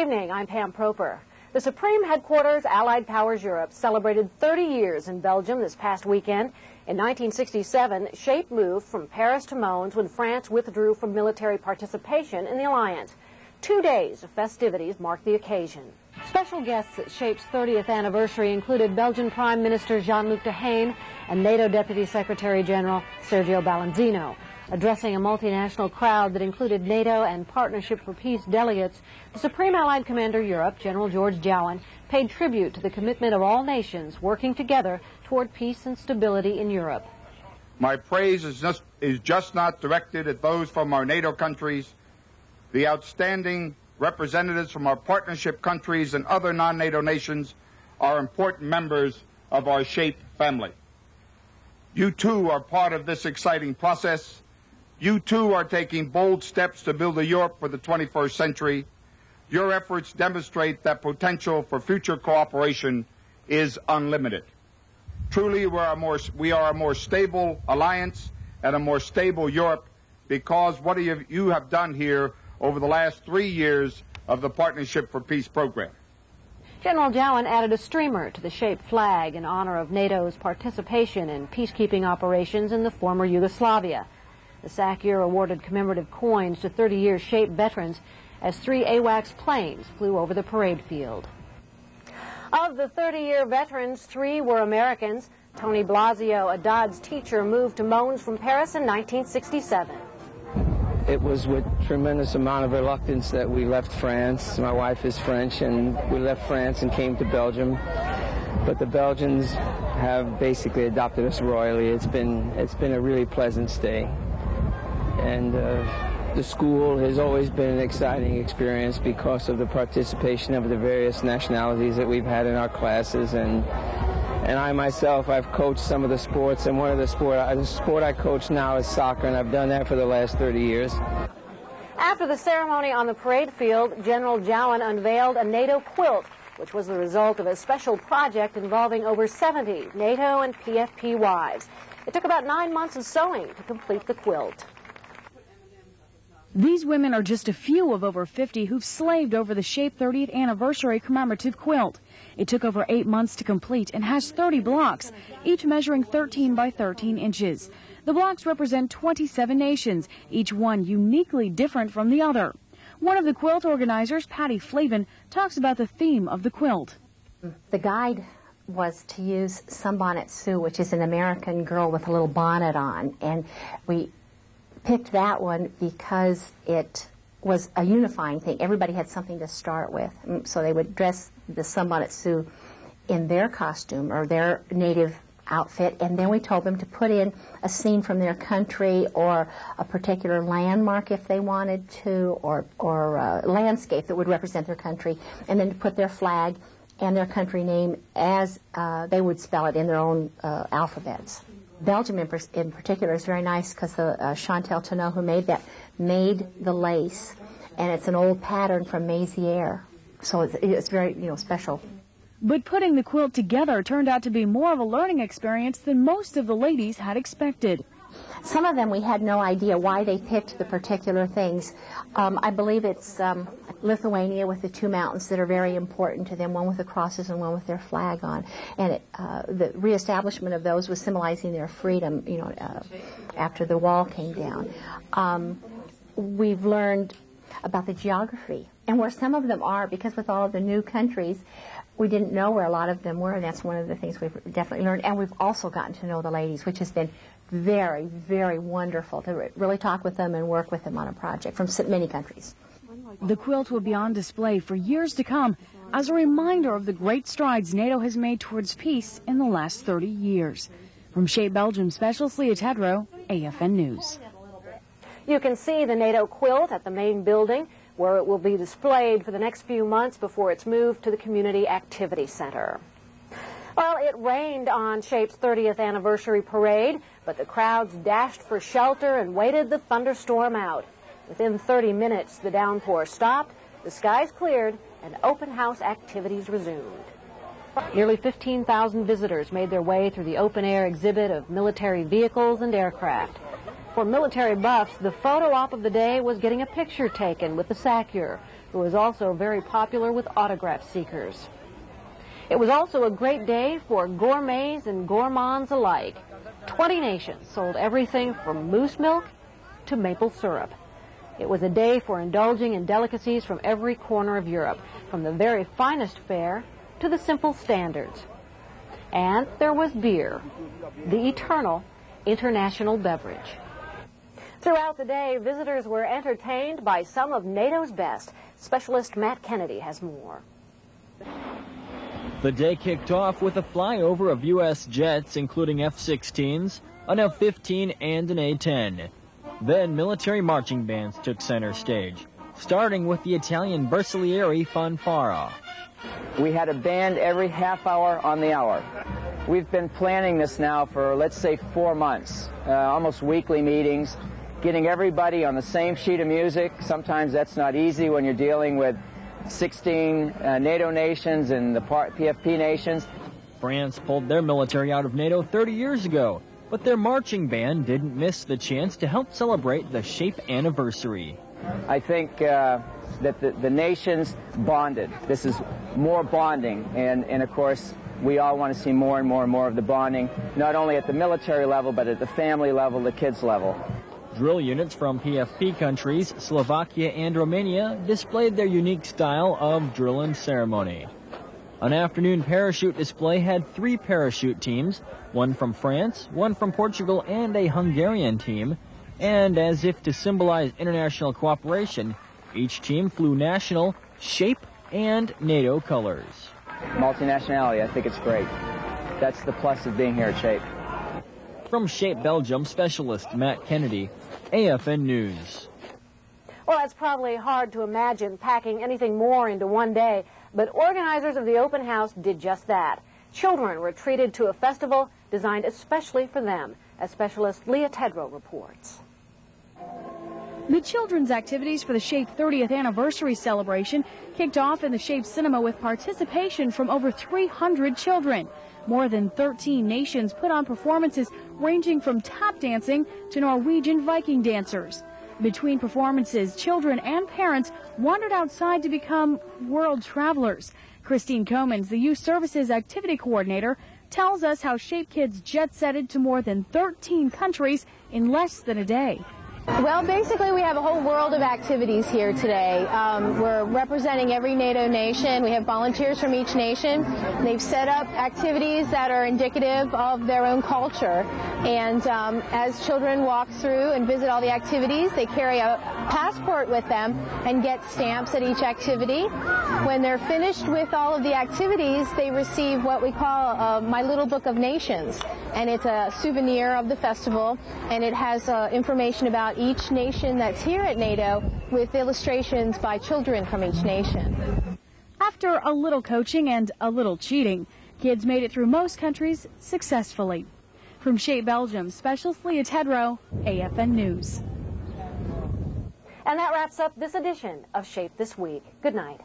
evening. I'm Pam Portland. The Supreme Headquarters Allied Powers Europe celebrated 30 years in Belgium this past weekend. In 1967, SHAPE moved from Paris to Mons when France withdrew from military participation in the alliance. 2 days of festivities marked the occasion. Special guests at SHAPE's 30th anniversary included Belgian Prime Minister Jean-Luc Dehaene and NATO Deputy Secretary General Sergio Balanzino. Addressing a multinational crowd that included NATO and Partnership for Peace delegates, the Supreme Allied Commander Europe, General George Joulwan, paid tribute to the commitment of all nations working together toward peace and stability in Europe. My praise is just not directed at those from our NATO countries. The outstanding representatives from our partnership countries and other non-NATO nations are important members of our SHAPE family. You too are part of this exciting process. You too are taking bold steps to build a Europe for the 21st century. Your efforts demonstrate that potential for future cooperation is unlimited. Truly, we are a more stable alliance and a more stable Europe because what you have done here over the last 3 years of the Partnership for Peace program. General Joulwan added a streamer to the SHAPE flag in honor of NATO's participation in peacekeeping operations in the former Yugoslavia. The SACEUR awarded commemorative coins to 30-year SHAPE veterans as 3 AWACS planes flew over the parade field. Of the 30-year veterans, 3 were Americans. Tony Blasio, a DODDS teacher, moved to Mons from Paris in 1967. It was with tremendous amount of reluctance that we left France. My wife is French, and we left France and came to Belgium. But the Belgians have basically adopted us royally. It's been a really pleasant stay. And the school has always been an exciting experience because of the participation of the various nationalities that we've had in our classes. And I myself, I've coached some of the sports, and the sport I coach now is soccer, and I've done that for the last 30 years. After the ceremony on the parade field, General Joulwan unveiled a NATO quilt, which was the result of a special project involving over 70 NATO and PFP wives. It took about 9 months of sewing to complete the quilt. These women are just a few of over 50 who've slaved over the SHAPE 30th anniversary commemorative quilt. It took over 8 months to complete and has 30 blocks, each measuring 13 by 13 inches. The blocks represent 27 nations, each one uniquely different from the other. One of the quilt organizers, Flavin, talks about the theme of the quilt. The guide was to use Sunbonnet Sue, which is an American girl with a little bonnet on, and we picked that one because it was a unifying thing. Everybody had something to start with, so they would dress the Sunbonnet Sue in their costume or their native outfit, and then we told them to put in a scene from their country or a particular landmark if they wanted to, or a landscape that would represent their country, and then to put their flag and their country name as they would spell it in their own alphabets. Belgium in particular is very nice because Chantal Tonneau, who made that, made the lace, and it's an old pattern from Mézières, so it's very special. But putting the quilt together turned out to be more of a learning experience than most of the ladies had expected. Some of them we had no idea why they picked the particular things. I believe it's Lithuania with the 2 mountains that are very important to them, one with the crosses and one with their flag on. And the reestablishment of those was symbolizing their freedom, after the wall came down. We've learned about the geography and where some of them are, because with all of the new countries, we didn't know where a lot of them were, and that's one of the things we've definitely learned. And we've also gotten to know the ladies, which has been very, very wonderful to really talk with them and work with them on a project from many countries. The quilt will be on display for years to come as a reminder of the great strides NATO has made towards peace in the last 30 years. From SHAPE Belgium specialist Leah Tedrow, AFN News. You can see the NATO quilt at the main building, where it will be displayed for the next few months before it's moved to the Community Activity Center. Well, it rained on SHAPE's 30th anniversary parade, but the crowds dashed for shelter and waited the thunderstorm out. Within 30 minutes, the downpour stopped, the skies cleared, and open house activities resumed. Nearly 15,000 visitors made their way through the open-air exhibit of military vehicles and For military buffs, the photo op of the day was getting a picture taken with the SACEUR. who was also very popular with autograph seekers. It was also a great day for gourmets and gourmands alike. 20 nations sold everything from moose milk to maple syrup. It was a day for indulging in delicacies from every corner of Europe, from the very finest fare to the simple standards. And there was beer, the eternal international beverage. Throughout the day, visitors were entertained by some of NATO's best. Specialist Mat Kennedy has more. The day kicked off with a flyover of U.S. jets, including F-16s, an F-15, and an A-10. Then military marching bands took center stage, starting with the Italian Bersaglieri Fanfara. We had a band every half hour on the hour. We've been planning this now for, let's say, 4 months, almost weekly meetings, getting everybody on the same sheet of music. Sometimes that's not easy when you're dealing with 16 NATO nations and the PFP nations. France pulled their military out of NATO 30 years ago, but their marching band didn't miss the chance to help celebrate the SHAPE anniversary. I think that the nations bonded. This is more bonding, and of course, we all want to see more and more and more of the bonding, not only at the military level, but at the family level, the kids level. Drill units from PFP countries, Slovakia and Romania, displayed their unique style of drill and ceremony. An afternoon parachute display had 3 parachute teams, one from France, one from Portugal, and a Hungarian team. And as if to symbolize international cooperation, each team flew national, SHAPE, and NATO colors. Multinationality, I think it's great. That's the plus of being here at SHAPE. From SHAPE Belgium, specialist Mat Kennedy, AFN News. Well, it's probably hard to imagine packing anything more into one day, but organizers of the open house did just that. Children were treated to a festival designed especially for them, as specialist Leah Tedrow reports. The children's activities for the SHAPE 30th anniversary celebration kicked off in the SHAPE Cinema with participation from over 300 children. More than 13 nations put on performances ranging from tap dancing to Norwegian Viking dancers. Between performances, children and parents wandered outside to become world travelers. Christine Komons, the Youth Services Activity Coordinator, tells us how SHAPE kids jet-setted to more than 13 countries in less than a day. Well, basically, we have a whole world of activities here today. We're representing every NATO nation. We have volunteers from each nation. They've set up activities that are indicative of their own culture. And as children walk through and visit all the activities, they carry a passport with them and get stamps at each activity. When they're finished with all of the activities, they receive what we call My Little Book of Nations. And it's a souvenir of the festival, and it has information about each nation that's here at NATO with illustrations by children from each nation. After a little coaching and a little cheating, kids made it through most countries successfully. From SHAPE Belgium, specialist Leah Tedrow, AFN News. And that wraps up this edition of SHAPE This Week. Good night.